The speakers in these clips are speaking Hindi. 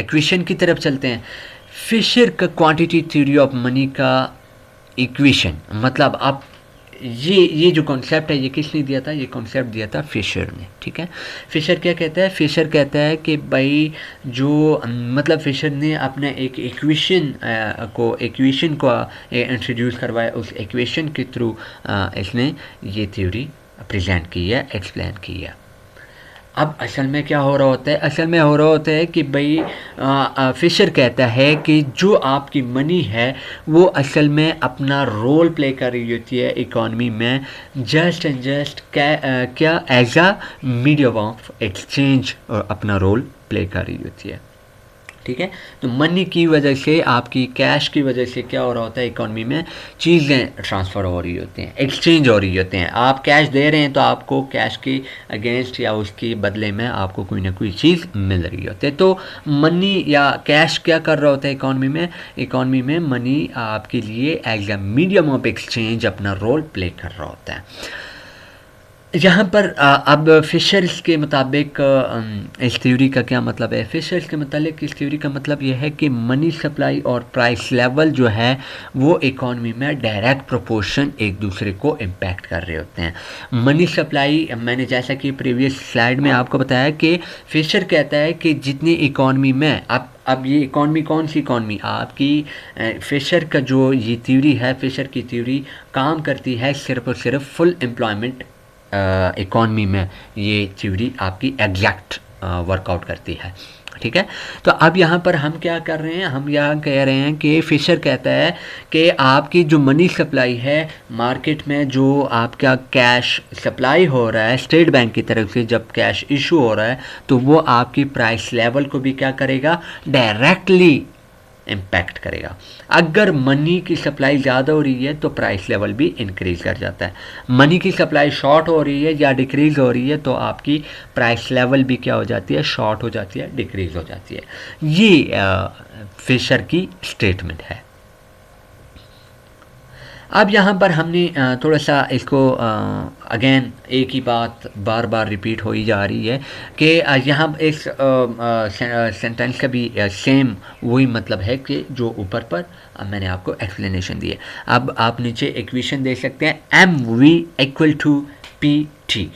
इक्वेशन की तरफ चलते हैं। फिशर का क्वांटिटी थ्योरी ऑफ मनी का इक्वेशन, मतलब आप ये जो कॉन्सेप्ट है ये किसने दिया था? ये कॉन्सेप्ट दिया था फिशर ने, ठीक है। फिशर क्या कहता है? फिशर कहता है कि भाई जो मतलब फिशर ने अपने एक इक्वेशन को इंट्रोड्यूस करवाया, उस इक्वेशन के थ्रू इसने ये थ्योरी प्रेजेंट की है, एक्सप्लेन की है। अब असल में क्या हो रहा होता है? असल में हो रहा होता है कि भाई फिशर कहता है कि जो आपकी मनी है वो असल में अपना रोल प्ले कर रही होती है इकॉनमी में, जस्ट एंड जस्ट क्या as a medium of exchange अपना रोल प्ले कर रही होती है, ठीक है। तो मनी की वजह से, आपकी कैश की वजह से क्या हो रहा होता है इकॉनमी में? चीज़ें ट्रांसफ़र हो रही होती हैं, एक्सचेंज हो रही होते हैं। आप कैश दे रहे हैं तो आपको कैश के अगेंस्ट या उसके बदले में आपको कोई ना कोई चीज़ मिल रही होती है। तो मनी या कैश क्या कर रहा होता है इकॉनमी में? इकॉनमी में मनी आपके लिए as a medium of exchange अपना रोल प्ले कर रहा होता है। यहाँ पर अब फिशर्स के मुताबिक इस थ्योरी का क्या मतलब है? फिशर्स के मुताबिक इस थ्योरी का मतलब यह है कि मनी सप्लाई और प्राइस लेवल जो है वो इकॉनमी में डायरेक्ट प्रोपोर्शन एक दूसरे को इम्पैक्ट कर रहे होते हैं। मनी सप्लाई, मैंने जैसा कि प्रीवियस स्लाइड में आपको बताया कि फिशर कहता है कि जितनी इकॉनमी में अब ये इकॉनमी कौन सी इकॉनमी? आपकी फिशर का जो ये थ्योरी है, फिशर की थ्योरी काम करती है सिर्फ और सिर्फ फुल एम्प्लॉयमेंट इकॉनमी में। ये थ्योरी आपकी एग्जैक्ट वर्कआउट करती है, ठीक है। तो अब यहाँ पर हम क्या कर रहे हैं? हम यहाँ कह रहे हैं कि फिशर कहता है कि आपकी जो मनी सप्लाई है मार्केट में, जो आपका कैश सप्लाई हो रहा है स्टेट बैंक की तरफ से, जब कैश इशू हो रहा है तो वो आपकी प्राइस लेवल को भी क्या करेगा? डायरेक्टली इम्पैक्ट करेगा। अगर मनी की सप्लाई ज़्यादा हो रही है तो प्राइस लेवल भी इंक्रीज़ कर जाता है। मनी की सप्लाई शॉर्ट हो रही है या डिक्रीज़ हो रही है तो आपकी प्राइस लेवल भी क्या हो जाती है? शॉर्ट हो जाती है, डिक्रीज़ हो जाती है। ये फिशर की स्टेटमेंट है। अब यहाँ पर हमने थोड़ा सा इसको अगेन एक ही बात बार बार रिपीट हो ही जा रही है कि यहाँ इस सेंटेंस का भी सेम वही मतलब है कि जो ऊपर पर मैंने आपको एक्सप्लेनेशन दी है। अब आप नीचे इक्वेशन देख सकते हैं, MV = PT।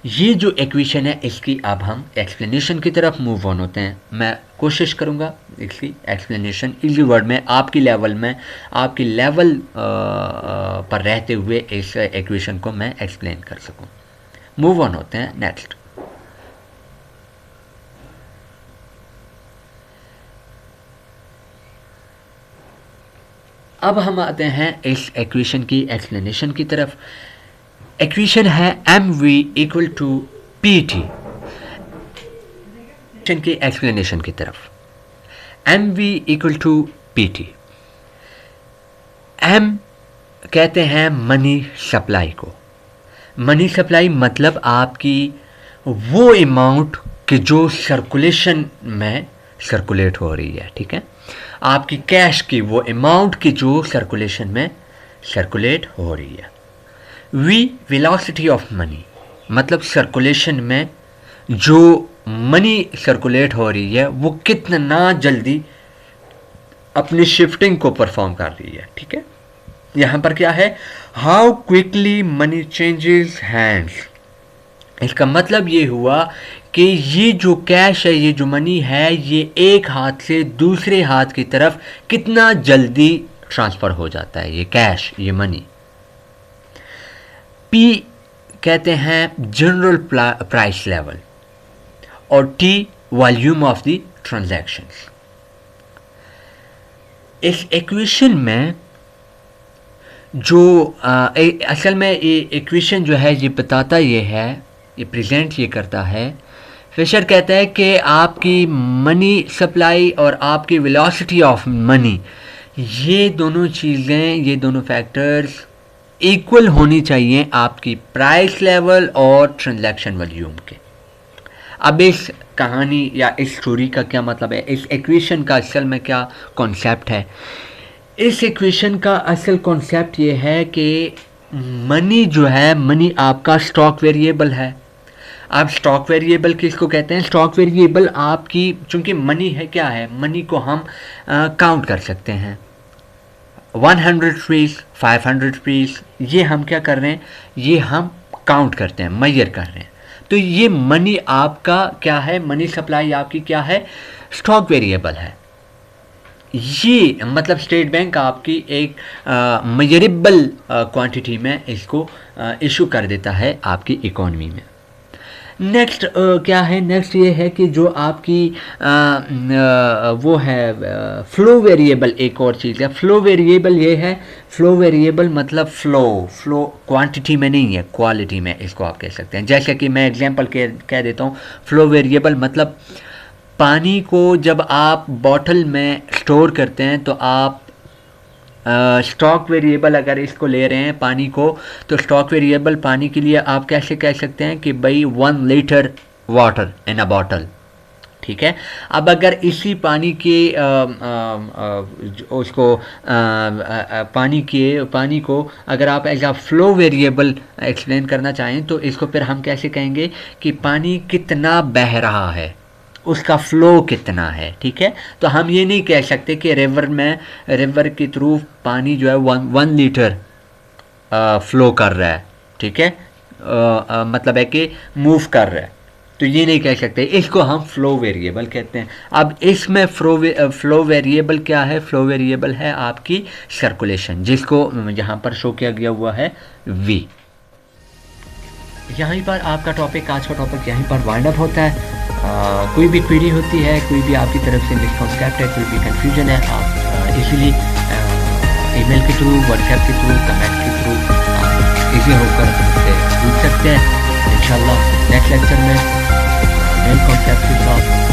ये जो इक्वेशन है इसकी अब हम एक्सप्लेनेशन की तरफ मूव ऑन होते हैं। मैं कोशिश करूँगा इसकी एक्सप्लेनेशन इजी वर्ड में, आपकी लेवल पर रहते हुए इस इक्वेशन को मैं एक्सप्लेन कर सकूँ। मूव ऑन होते हैं नेक्स्ट। अब हम आते हैं इस इक्वेशन की एक्सप्लेनेशन की तरफ। इक्वेशन है MV = PT की एक्सप्लेनेशन की तरफ। MV = PT। M कहते हैं मनी सप्लाई को। मनी सप्लाई मतलब आपकी वो अमाउंट कि जो सर्कुलेशन में सर्कुलेट हो रही है, ठीक है। आपकी कैश की वो अमाउंट की जो सर्कुलेशन में सर्कुलेट हो रही है। वेलोसिटी ऑफ मनी मतलब सर्कुलेशन में जो मनी सर्कुलेट हो रही है वो कितना जल्दी अपनी शिफ्टिंग को परफॉर्म कर रही है, ठीक है। यहाँ पर क्या है? How quickly money changes hands. इसका मतलब ये हुआ कि ये जो कैश है, ये जो मनी है, ये एक हाथ से दूसरे हाथ की तरफ कितना जल्दी ट्रांसफ़र हो जाता है ये कैश, ये मनी। P कहते हैं जनरल प्राइस लेवल और T volume of the transactions. इस इक्वेशन में जो असल में ये इक्वेशन जो है ये बताता ये है, ये प्रेजेंट ये करता है। फिशर कहता है कि आपकी मनी सप्लाई और आपकी वेलोसिटी ऑफ मनी, ये दोनों चीज़ें, ये दोनों फैक्टर्स इक्वल होनी चाहिए आपकी प्राइस लेवल और ट्रांजैक्शन वॉल्यूम के। अब इस कहानी या इस स्टोरी का क्या मतलब है? इस इक्वेशन का असल में क्या कॉन्सेप्ट है? इस इक्वेशन का असल कॉन्सेप्ट ये है कि मनी जो है, मनी आपका स्टॉक वेरिएबल है। अब स्टॉक वेरिएबल किसको कहते हैं? स्टॉक वेरिएबल आपकी, चूंकि मनी है, क्या है, मनी को हम काउंट कर सकते हैं। 100 रुपीज़, 500 रुपीज़, ये हम क्या कर रहे हैं, ये हम काउंट करते हैं, मेजर कर रहे हैं। तो ये मनी आपका क्या है, मनी सप्लाई आपकी क्या है, स्टॉक वेरिएबल है। ये मतलब स्टेट बैंक आपकी एक मेजरेबल क्वांटिटी में इसको इशू कर देता है आपकी इकोनॉमी में। नेक्स्ट क्या है, नेक्स्ट ये है कि जो आपकी वो है फ्लो वेरिएबल, एक और चीज़ है फ्लो वेरिएबल। ये है फ्लो वेरिएबल मतलब फ्लो क्वांटिटी में नहीं है, क्वालिटी में इसको आप कह सकते हैं। जैसे कि मैं एग्जांपल कह देता हूँ, फ्लो वेरिएबल मतलब पानी को जब आप बॉटल में स्टोर करते हैं तो आप स्टॉक वेरिएबल अगर इसको ले रहे हैं पानी को, तो स्टॉक वेरिएबल पानी के लिए आप कैसे कह सकते हैं कि भाई 1 litre water in a bottle, ठीक है। अब अगर इसी पानी के उसको पानी को अगर आप as a flow variable explain करना चाहें तो इसको फिर हम कैसे कहेंगे कि पानी कितना बह रहा है, उसका फ्लो कितना है, ठीक है। तो हम ये नहीं कह सकते कि रिवर के थ्रू पानी जो है 1 लीटर फ्लो कर रहा है, ठीक है, मतलब है कि मूव कर रहा है, तो ये नहीं कह सकते, इसको हम फ्लो वेरिएबल कहते हैं। अब इसमें फ्लो वेरिएबल क्या है, फ्लो वेरिएबल है आपकी सर्कुलेशन, जिसको यहाँ पर शो किया गया हुआ है V। यहीं पर आपका टॉपिक, आज का टॉपिक यहीं पर वाइंड अप होता है। कोई भी क्वेरी होती है, कोई भी आपकी तरफ से मिसकॉन्सेप्ट है, कोई भी कंफ्यूजन है, आप इजीली ईमेल के थ्रू, व्हाट्सएप के थ्रू, कमेंट के थ्रू इजी होकर मुझसे पूछ सकते हैं। इंशाल्लाह नेक्स्ट लेक्चर में नए कॉन्सेप्ट के साथ